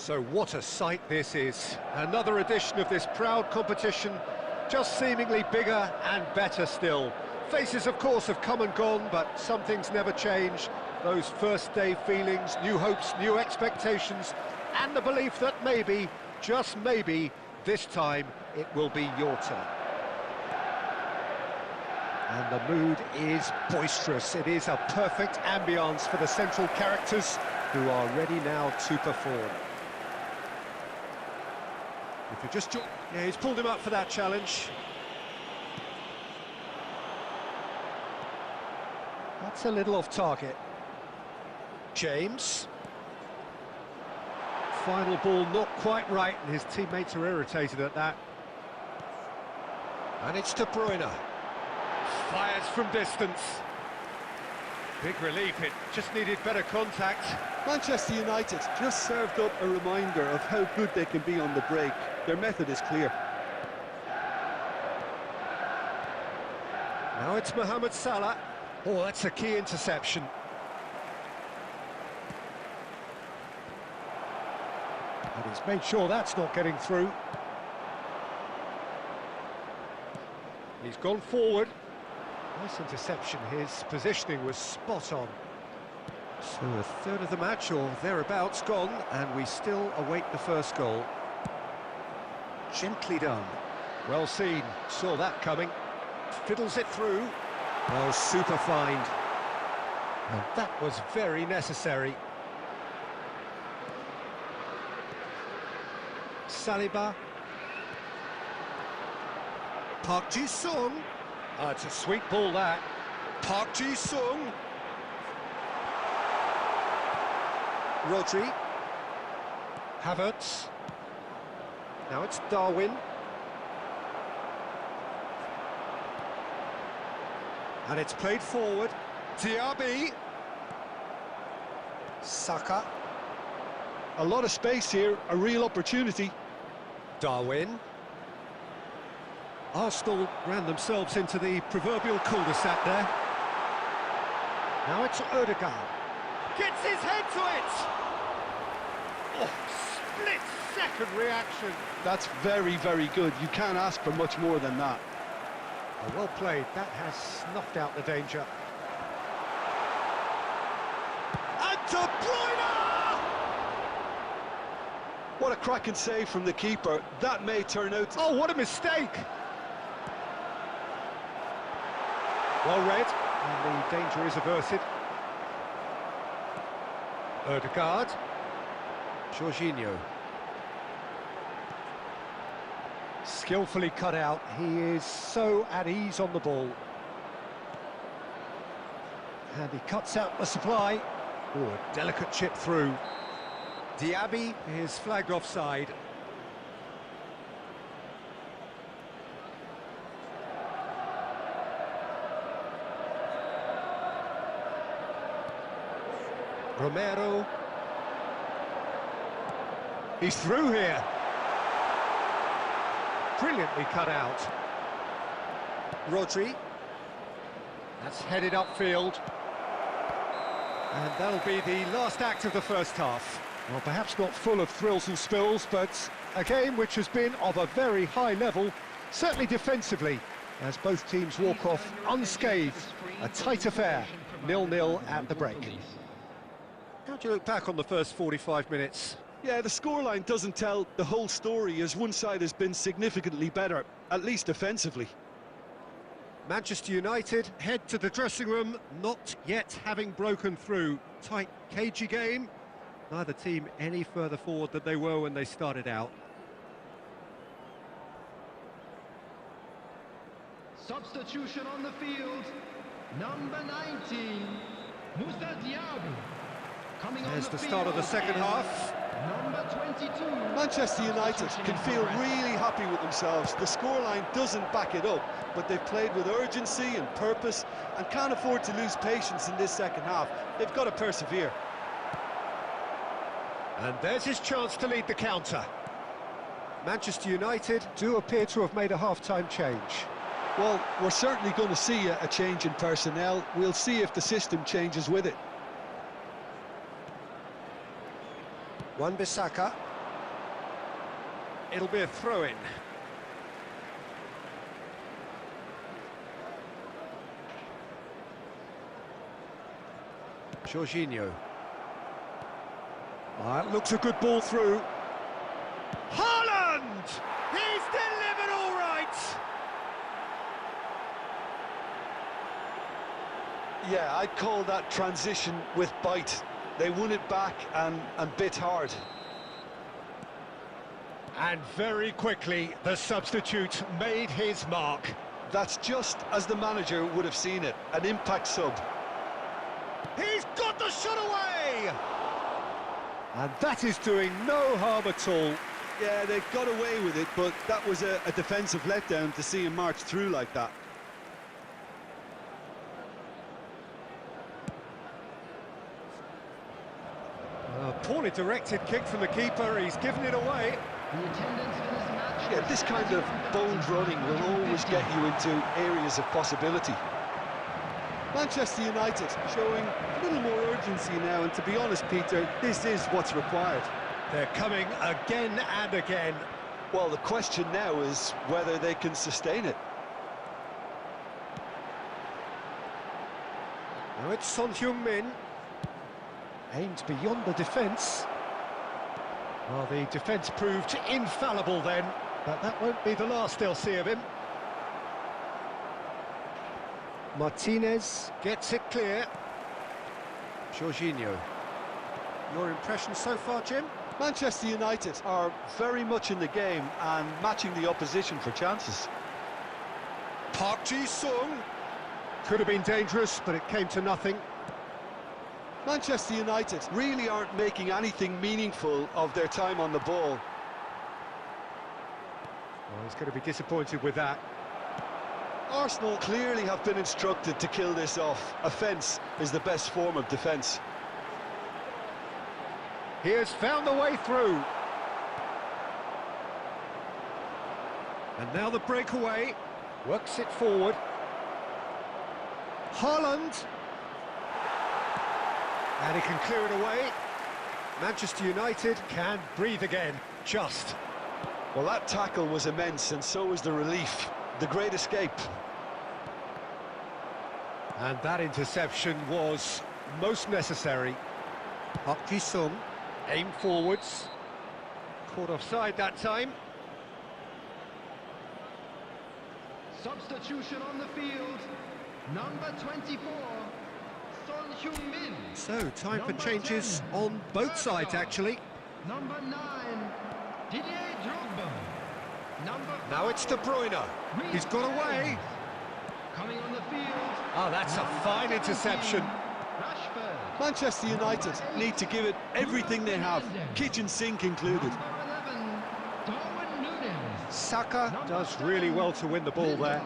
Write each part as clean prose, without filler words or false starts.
So what a sight this is. Another edition of this proud competition, just seemingly bigger and better still. Faces, of course, have come and gone, but some things never change. Those first-day feelings, new hopes, new expectations, and the belief that maybe, just maybe, this time it will be your turn. And the mood is boisterous. It is a perfect ambience for the central characters who are ready now to perform. If you just... Yeah, he's pulled him up for that challenge. That's a little off target. James. Final ball not quite right, and his teammates are irritated at that. And it's De Bruyne. Fires from distance. Big relief, it just needed better contact. Manchester United just served up a reminder of how good they can be on the break. Their method is clear. Now it's Mohamed Salah. Oh, that's a key interception. And he's made sure that's not getting through. He's gone forward. Nice interception. His positioning was spot on. So a third of the match, or thereabouts, gone, and we still await the first goal. Gently done. Well seen. Saw that coming. Fiddles it through. Oh, super find. And that was very necessary. Saliba. Park Ji-sung. Oh, it's a sweet ball, that. Park Ji-sung. Rodri. Havertz. Now it's Darwin. And it's played forward. Diaby. Saka. A lot of space here, a real opportunity. Darwin. Arsenal ran themselves into the proverbial cul-de-sac there. Now it's Odegaard. Gets his head to it! Oh, split-second reaction. That's very, very good. You can't ask for much more than that. Oh, well played. That has snuffed out the danger. And De Bruyne! What a cracking save from the keeper. That may turn out... Oh, what a mistake! Well read, and the danger is averted. Odegaard. Jorginho. Skillfully cut out. He is so at ease on the ball. And he cuts out the supply. Oh, a delicate chip through. Diaby is flagged offside. Romero. He's through here. Brilliantly cut out. Rodri. That's headed upfield. And that'll be the last act of the first half. Well, perhaps not full of thrills and spills, but a game which has been of a very high level, certainly defensively, as both teams walk off unscathed. A tight affair, 0-0 at the break. How do you look back on the first 45 minutes? Yeah, the scoreline doesn't tell the whole story, as one side has been significantly better, at least defensively. Manchester United head to the dressing room, not yet having broken through. Tight, cagey game. Neither team any further forward than they were when they started out. Substitution on the field, number 19, Moussa Diaby. There's the start of the second half. Number 22. Manchester United can feel really happy with themselves. The scoreline doesn't back it up, but they've played with urgency and purpose and can't afford to lose patience in this second half. They've got to persevere. And there's his chance to lead the counter. Manchester United do appear to have made a half-time change. Well, we're certainly going to see a change in personnel. We'll see if the system changes with it. Wan-Bissaka. it'll be a throw-in. Jorginho. That looks a good ball through. Haaland! He's delivered all right! Yeah, I'd call that transition with bite. They won it back and bit hard. And very quickly, the substitute made his mark. That's just as the manager would have seen it, an impact sub. He's got the shot away! And that is doing no harm at all. Yeah, they got away with it, but that was a defensive letdown to see him march through like that. A poorly directed kick from the keeper, he's given it away. The attendance for this match. Yeah, this kind of bold running will always get you into areas of possibility. Manchester United showing a little more urgency now, and to be honest, Peter, this is what's required. They're coming again and again. Well, the question now is whether they can sustain it. Now it's Son Heung-min. Aimed beyond the defence. Well, the defence proved infallible then, but that won't be the last they'll see of him. Martinez gets it clear. Jorginho. Your impression so far, Jim? Manchester United are very much in the game and matching the opposition for chances. Park Ji-sung. Could have been dangerous, but it came to nothing. Manchester United really aren't making anything meaningful of their time on the ball. Well, he's going to be disappointed with that. Arsenal clearly have been instructed to kill this off. Offence is the best form of defence. He has found the way through. And now the breakaway. Works it forward. Haaland. And he can clear it away. Manchester United can breathe again. Just. Well, that tackle was immense, and so was the relief. The great escape. And that interception was most necessary. Park Ji-sung, aim forwards. Caught offside that time. Substitution on the field. Number 24, Son Heung-min. So, time for Number changes 10, on both sides, Bergkamp. actually. Number 9, Didier Drogba. Number Now it's De 5, Bruyne. Reece He's got away. James. Coming on the field. Oh, that's a number fine 17, interception. Rashford. Manchester United need to give it everything they have, kitchen sink included. Number 11, Darwin Núñez. Saka Number does 7, really well to win the ball there.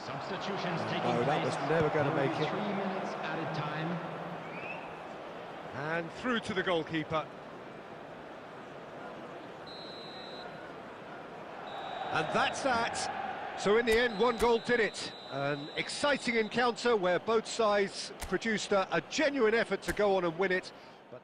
Substitutions taking No, that place. was never going to make Only it. 3 minutes at a time. And through to the goalkeeper. And that's that. So in the end, one goal did it. An exciting encounter where both sides produced a genuine effort to go on and win it. But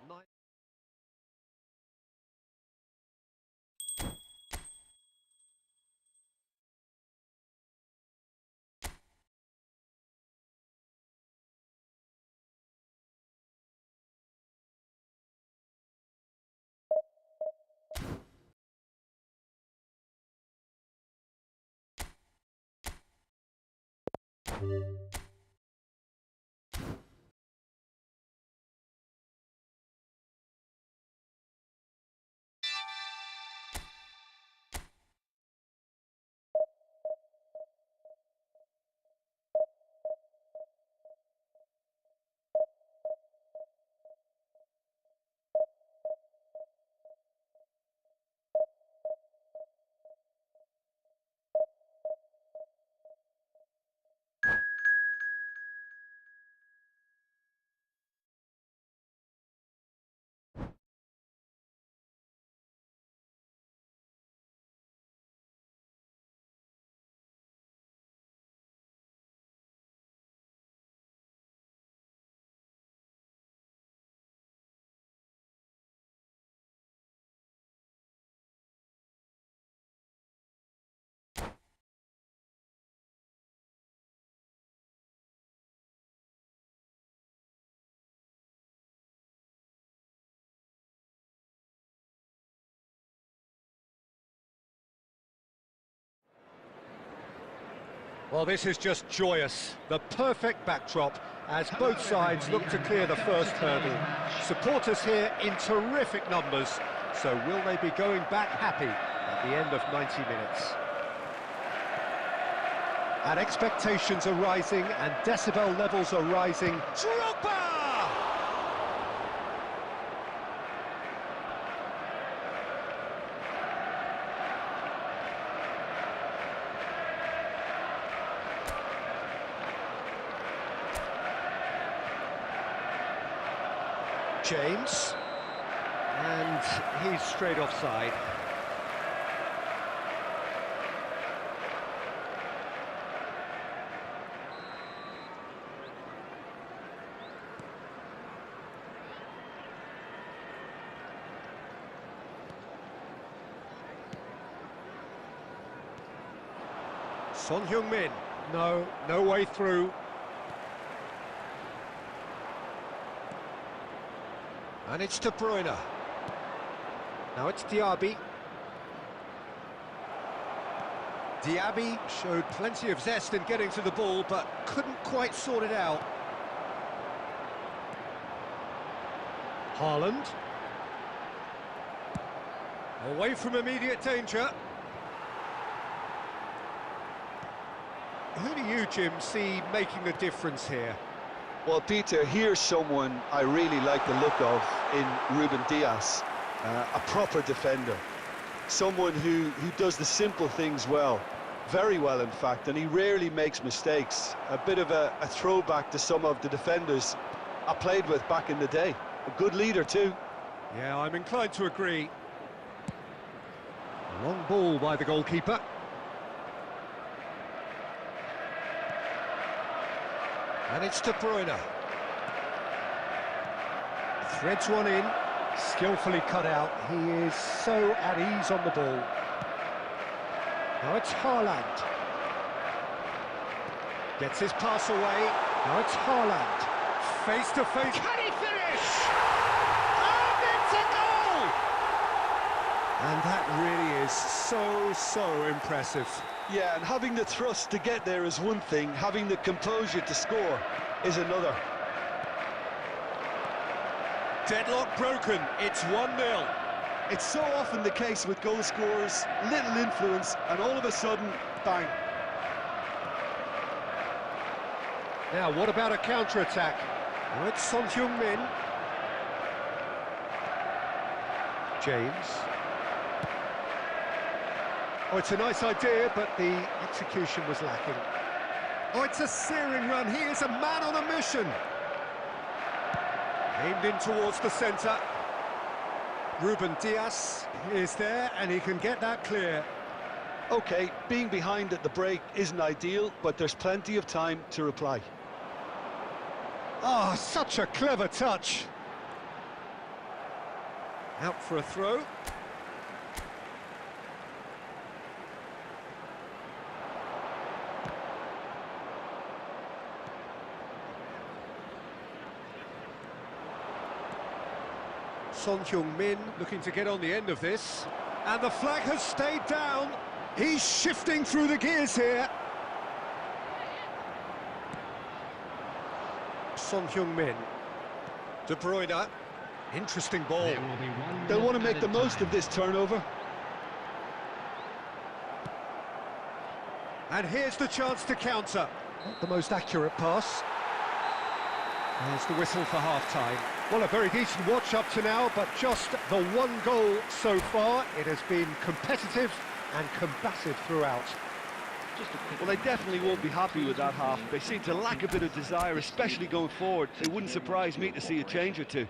Well, this is just joyous. The perfect backdrop as both sides look to clear the first hurdle. Supporters here in terrific numbers. So will they be going back happy at the end of 90 minutes? And expectations are rising and decibel levels are rising. Drogba! James, and he's straight offside. Son Heung-min, no way through. And it's De Bruyne. Now it's Diaby. Diaby showed plenty of zest in getting to the ball, but couldn't quite sort it out. Haaland. Away from immediate danger. Who do you, Jim, see making a difference here? Well, Peter, here's someone I really like the look of in Ruben Dias, a proper defender. Someone who does the simple things well, very well in fact, and he rarely makes mistakes. A bit of a throwback to some of the defenders I played with back in the day. A good leader too. Yeah, I'm inclined to agree. A long ball by the goalkeeper. And it's De Bruyne. Threads one in, skillfully cut out. He is so at ease on the ball. Now it's Haaland. Gets his pass away. Now it's Haaland. Face to face. Can he finish? And it's a goal! And that really is so impressive. Yeah, and having the thrust to get there is one thing, having the composure to score is another. Deadlock broken, it's 1-0. It's so often the case with goal scorers, little influence, and all of a sudden, bang. Now, what about a counter-attack? Now it's Son Heung-min. James. Oh, it's a nice idea, but the execution was lacking. Oh, it's a searing run. He is a man on a mission. Aimed in towards the centre. Ruben Dias is there, and he can get that clear. OK, being behind at the break isn't ideal, but there's plenty of time to reply. Oh, such a clever touch. Out for a throw. Son Heung-min looking to get on the end of this. And the flag has stayed down. He's shifting through the gears here. Son Heung-min. De Bruyne. Interesting ball. They'll want to make the most of this turnover. And here's the chance to counter. Not the most accurate pass. There's the whistle for half-time. Well, a very decent watch up to now, but just the one goal so far. It has been competitive and combative throughout. Well, they definitely won't be happy with that half. They seem to lack a bit of desire, especially going forward. It wouldn't surprise me to see a change or two.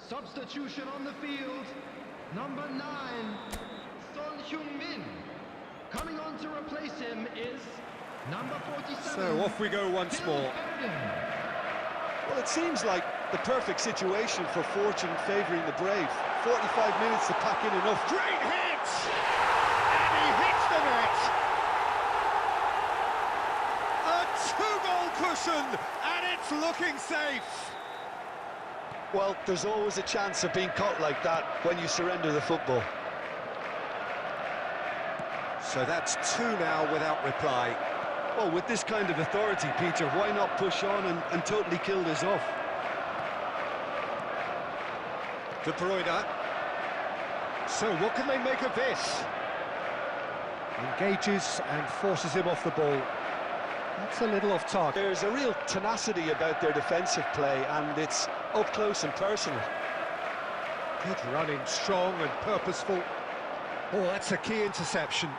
Substitution on the field. Number 9, Son Heung-min. Coming on to replace him is number 47. So off we go once more. Well, it seems like the perfect situation for fortune favouring the brave. 45 minutes to pack in enough. Great hit! cushion, and it's looking safe. Well, there's always a chance of being caught like that when you surrender the football. So that's 2 now without reply. Well, with this kind of authority, Peter, why not push on and totally kill this off? De Bruyne. So what can they make of this? Engages and forces him off the ball. That's a little off target. There's a real tenacity about their defensive play, and it's up close and personal. Good running, strong and purposeful. Oh, that's a key interception.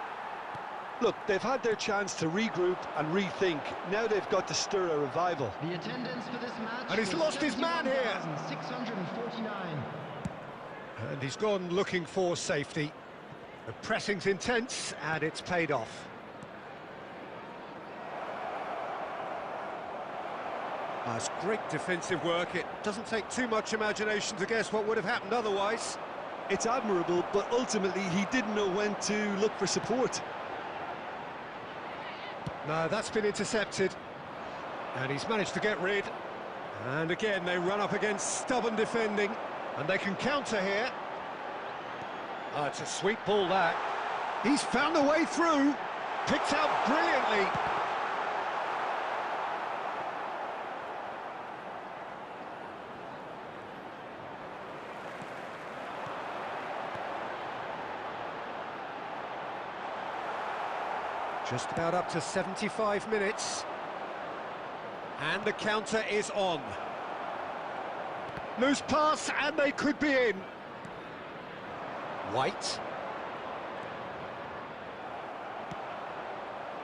Look, they've had their chance to regroup and rethink. Now they've got to stir a revival. The attendance for this match And he's was lost his man here. 71,649. And he's gone looking for safety. The pressing's intense, and it's paid off. That's great defensive work. It doesn't take too much imagination to guess what would have happened otherwise. It's admirable, but ultimately he didn't know when to look for support. No, that's been intercepted. And he's managed to get rid. And again, they run up against stubborn defending. And they can counter here. Oh, it's a sweet ball, that. He's found a way through. Picked out brilliantly. Just about up to 75 minutes. And the counter is on. Loose pass, and they could be in. White.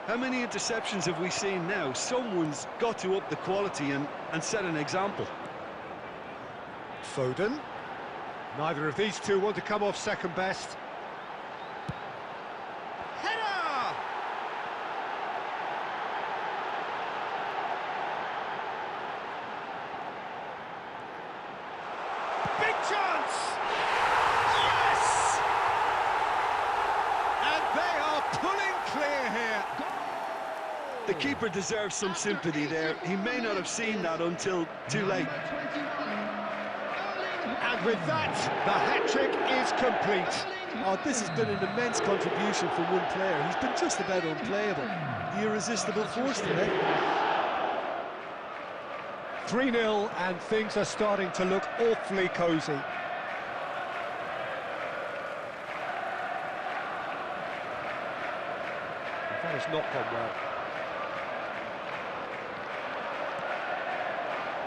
How many interceptions have we seen now? Someone's got to up the quality and set an example. Foden. Neither of these two want to come off second best. Header! Big chance! Yes! And they are pulling clear here. The keeper deserves some sympathy there. He may not have seen that until too late. And with that, the hat-trick is complete. Oh, this has been an immense contribution from one player. He's been just about unplayable. The irresistible force today. 3-0, and things are starting to look awfully cosy. That has not gone well.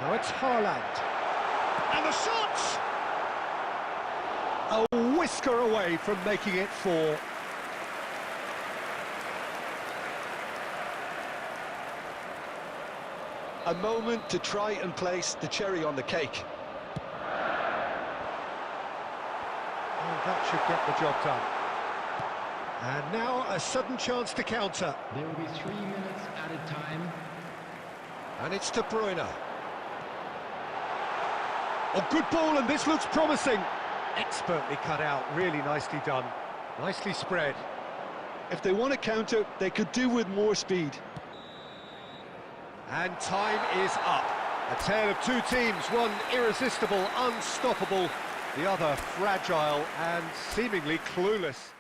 Now it's Haaland. And the shot! A whisker away from making it 4. A moment to try and place the cherry on the cake. Oh, that should get the job done. And now a sudden chance to counter. There will be 3 minutes added time. And it's De Bruyne. Oh, good ball, and this looks promising. Expertly cut out, really nicely done. Nicely spread. If they want to counter, they could do with more speed. And time is up. A tale of two teams, one irresistible, unstoppable, the other fragile and seemingly clueless.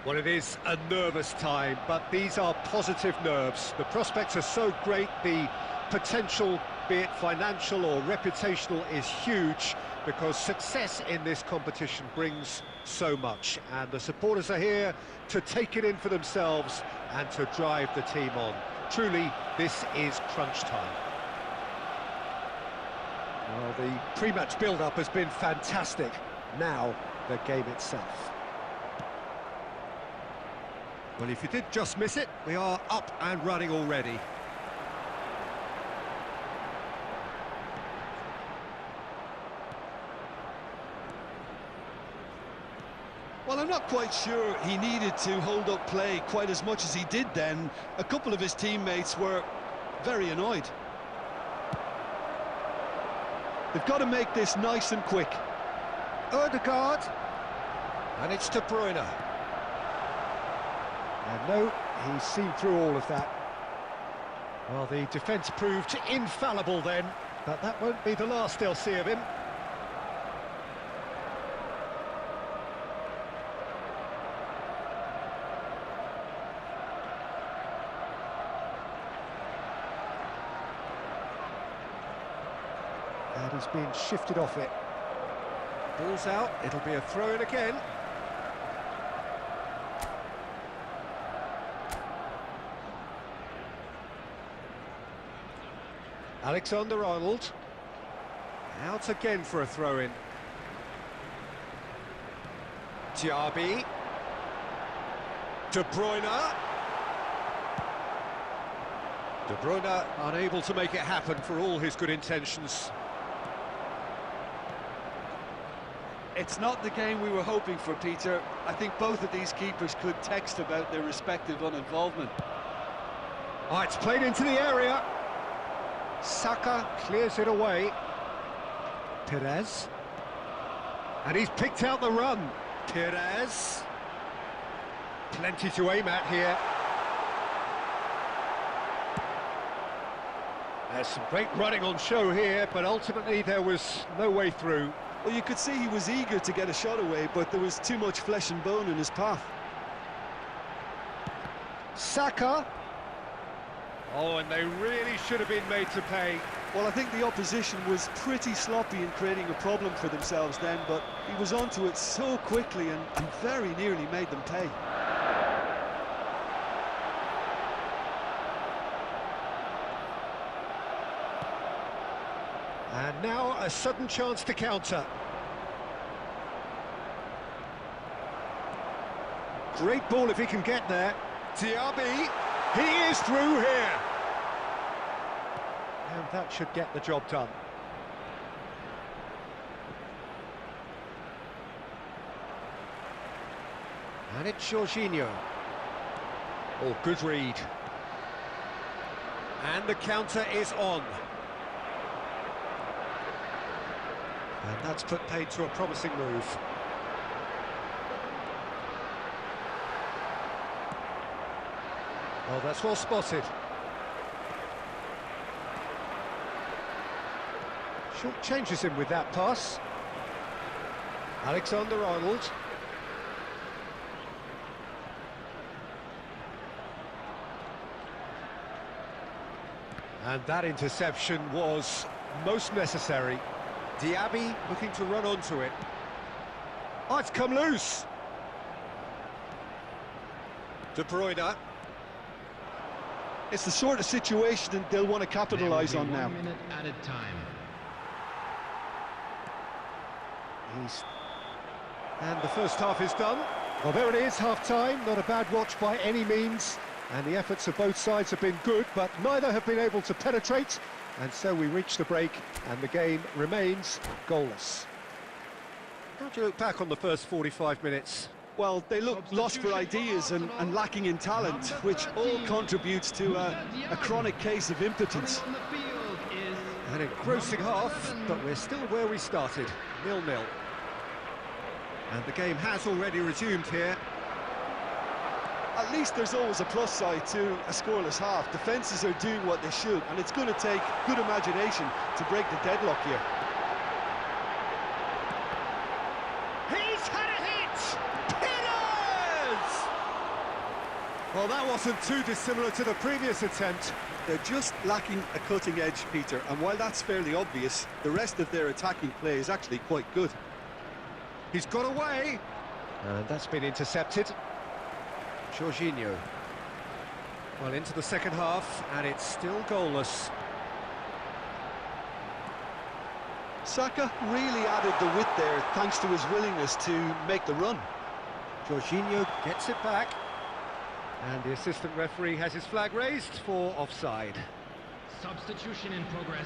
Well, it is a nervous time, but these are positive nerves. The prospects are so great, the potential, be it financial or reputational, is huge, because success in this competition brings so much, and the supporters are here to take it in for themselves and to drive the team on. Truly, this is crunch time. Well, the pre-match build-up has been fantastic. Now, the game itself. Well, if you did just miss it, we are up and running already. Well, I'm not quite sure he needed to hold up play quite as much as he did then. A couple of his teammates were very annoyed. They've got to make this nice and quick. Odegaard, and it's De Bruyne. And no, he's seen through all of that. Well, the defence proved infallible then, but that won't be the last they'll see of him. And he's been shifted off it. Ball's out, it'll be a throw-in again. Alexander-Arnold. Out again for a throw-in. Diaby. De Bruyne. De Bruyne unable to make it happen for all his good intentions. It's not the game we were hoping for, Peter. I think both of these keepers could text about their respective uninvolvement. Oh, it's played into the area. Saka clears it away. Perez. And he's picked out the run. Perez. Plenty to aim at here. There's some great running on show here, but ultimately there was no way through. Well, you could see he was eager to get a shot away, but there was too much flesh and bone in his path. Saka. Oh, and they really should have been made to pay. Well, I think the opposition was pretty sloppy in creating a problem for themselves then, but he was onto it so quickly and very nearly made them pay. And now a sudden chance to counter. Great ball if he can get there. Diaby, he is through here. And that should get the job done. And it's Jorginho. Oh, good read. And the counter is on. And that's put paid to a promising move. Oh, that's well spotted. Short changes him with that pass. Alexander-Arnold. And that interception was most necessary. Diaby looking to run onto it. Oh, it's come loose. De Bruyne. It's the sort of situation that they'll want to capitalise on now. 1 minute at a time. And the first half is done. Well, there it is, half-time. Not a bad watch by any means. And the efforts of both sides have been good, but neither have been able to penetrate. And so we reach the break, and the game remains goalless. How do you look back on the first 45 minutes? Well, they look lost for ideas and lacking in talent, which all contributes to a chronic case of impotence. On the field is An engrossing half, but we're still where we started, 0-0. And the game has already resumed here. At least there's always a plus side to a scoreless half. Defences are doing what they should, and it's going to take good imagination to break the deadlock here. He's had a hit! Perez! Well, that wasn't too dissimilar to the previous attempt. They're just lacking a cutting edge, Peter, and while that's fairly obvious, the rest of their attacking play is actually quite good. He's got away. And that's been intercepted. Jorginho. Well, into the second half, and it's still goalless. Saka really added the width there thanks to his willingness to make the run. Jorginho gets it back. And the assistant referee has his flag raised for offside. Substitution in progress.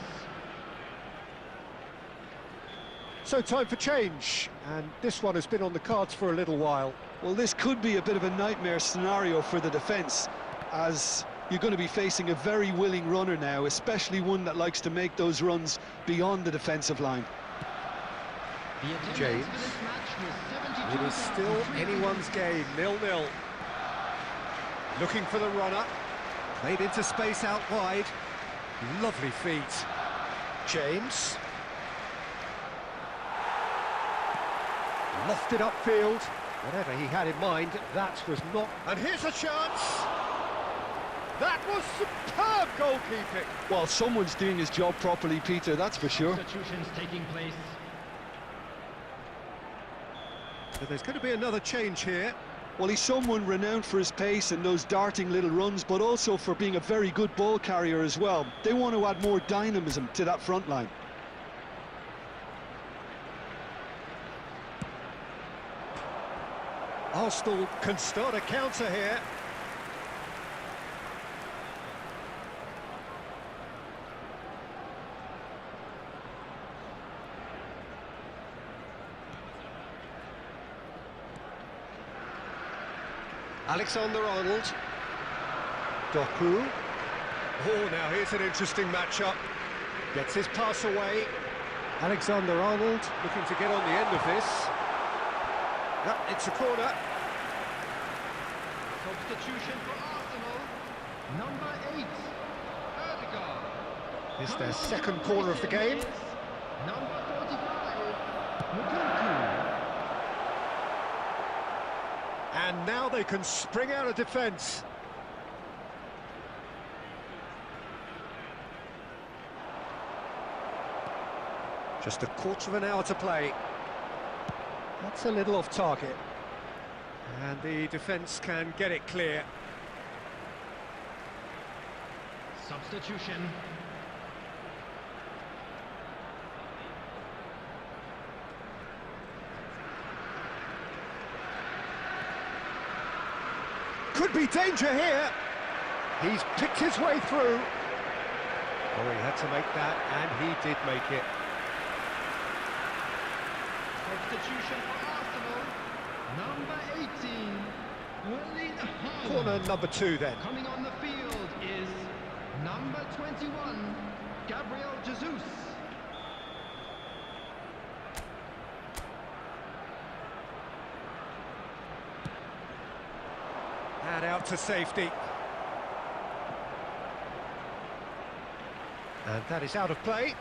So time for change, and this one has been on the cards for a little while. Well, this could be a bit of a nightmare scenario for the defence, as you're going to be facing a very willing runner now, especially one that likes to make those runs beyond the defensive line. James. It is still anyone's game, 0-0. Looking for the runner. Played into space out wide. Lovely feet. James. Lofted upfield. Whatever he had in mind, that was not... And here's a chance! That was superb goalkeeping! Well, someone's doing his job properly, Peter, that's for sure. Substitutions taking place. So there's going to be another change here. Well, he's someone renowned for his pace and those darting little runs, but also for being a very good ball carrier as well. They want to add more dynamism to that front line. Arsenal can start a counter here. Alexander-Arnold. Doku. Oh, now here's an interesting matchup. Gets his pass away. Alexander-Arnold looking to get on the end of this. Yep, it's a corner. Substitution for Arsenal. Number 8, Erdegaard. It's their second corner of the game. Number 45, Mukunku. And now they can spring out of defence. Just a quarter of an hour to play. That's a little off target. And the defence can get it clear. Substitution. Could be danger here. He's picked his way through. Oh, he had to make that, and he did make it. Substitution for Arsenal. Number 18, Erling Haaland. Corner number 2 then. Coming on the field is number 21, Gabriel Jesus. And out to safety. And that is out of play.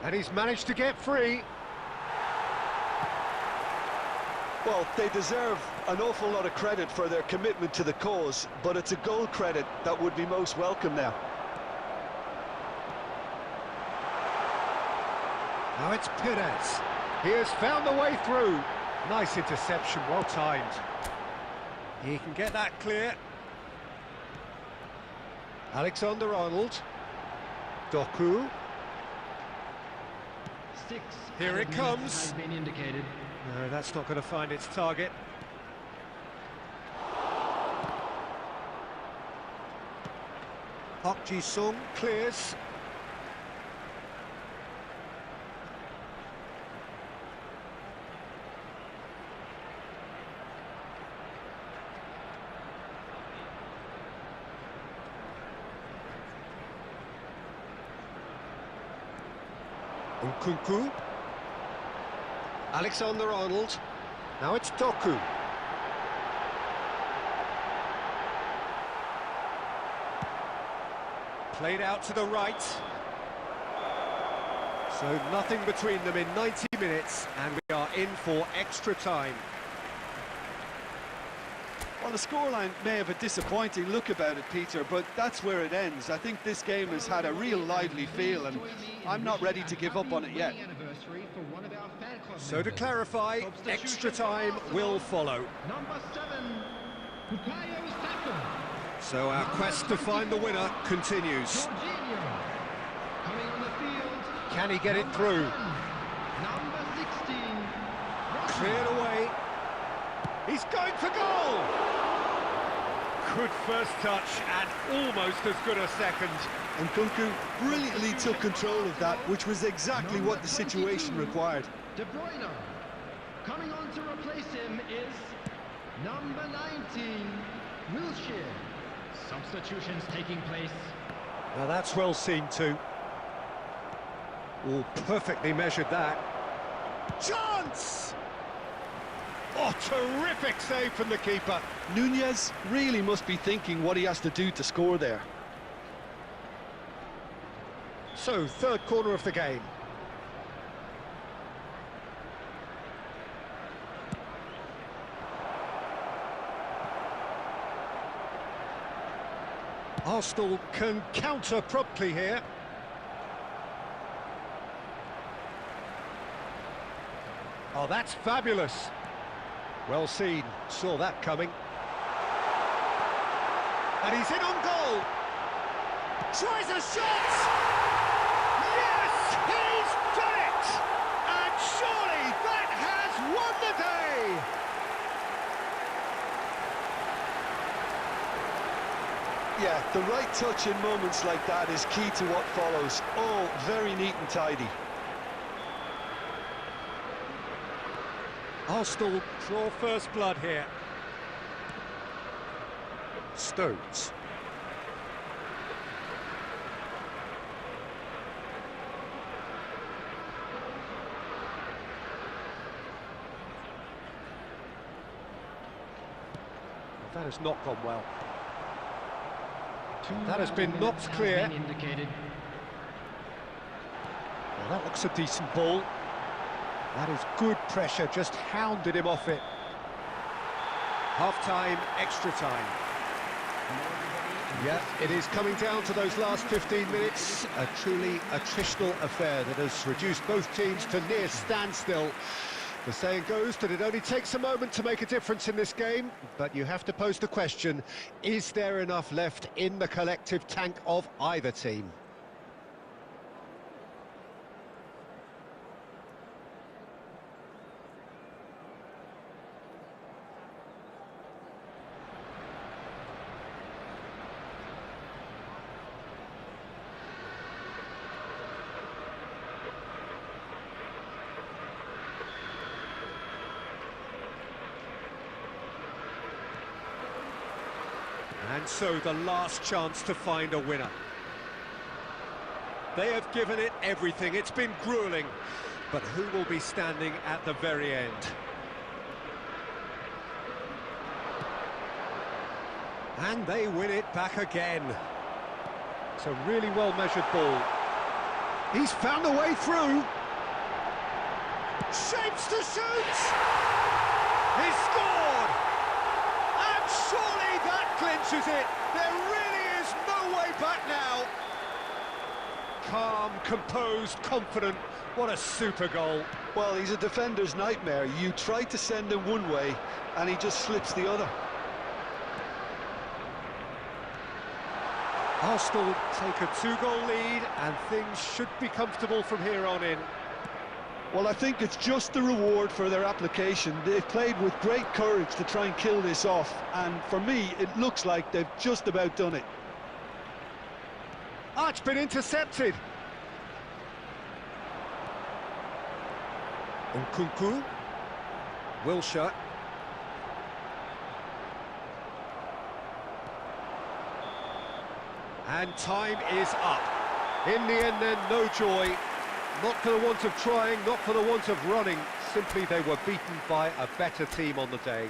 And he's managed to get free. Well, they deserve an awful lot of credit for their commitment to the cause, but it's a goal credit that would be most welcome now. Now it's Perez. He has found the way through. Nice interception, well timed. He can get that clear. Alexander-Arnold. Doku. 6. Here it added minutes comes. has been indicated. No, that's not going to find its target. Park Ji-sung clears. Nkunku. Alexander-Arnold. Now it's Doku. Played out to the right. So nothing between them in 90 minutes, and we are in for extra time. Well, the scoreline may have a disappointing look about it, Peter, but that's where it ends. I think this game has had a real lively feel, and I'm not ready to give up on it yet. So to clarify, extra time will follow. Number 7, Bukayo Saka. So our quest to find the winner continues. Jorginho. Coming on the field. Can he get it through? Number 16. Cleared away. He's going for goal! Good first touch and almost as good a second. And Nkunku brilliantly took control of that, which was exactly what the situation required. De Bruyne. Coming on to replace him is number 19, Wilshere. Substitutions taking place. Now that's well seen too. Oh, perfectly measured that. Chance! Oh, terrific save from the keeper. Nunez really must be thinking what he has to do to score there. So, third corner of the game. Arsenal can counter promptly here. Oh, that's fabulous. Well seen, saw that coming. And he's in on goal. Tries a shot! Yes, he's done it! And surely that has won the day! Yeah, the right touch in moments like that is key to what follows. Oh, very neat and tidy. Arsenal draw first blood here. Stones. That has not gone well. That has been knocked clear. Indicated. Well, that looks a decent ball. That is good pressure, just hounded him off it. Half-time, extra time. Yeah, it is coming down to those last 15 minutes. A truly attritional affair that has reduced both teams to near standstill. The saying goes that it only takes a moment to make a difference in this game, but you have to pose the question, is there enough left in the collective tank of either team? And so the last chance to find a winner. They have given it everything. It's been grueling. But who will be standing at the very end? And they win it back again. It's a really well-measured ball. He's found a way through. Shapes to shoot! He scored! And surely that clinches it. There really is no way back now. Calm, composed, confident. What a super goal. Well, he's a defender's nightmare. You try to send him one way, and he just slips the other. Arsenal take a 2-goal lead, and things should be comfortable from here on in. Well, I think it's just the reward for their application. They've played with great courage to try and kill this off, and for me, it looks like they've just about done it. Ah, it's been intercepted. Nkunku. Wilshere. And time is up. In the end then, no joy. Not for the want of trying, not for the want of running. Simply they were beaten by a better team on the day.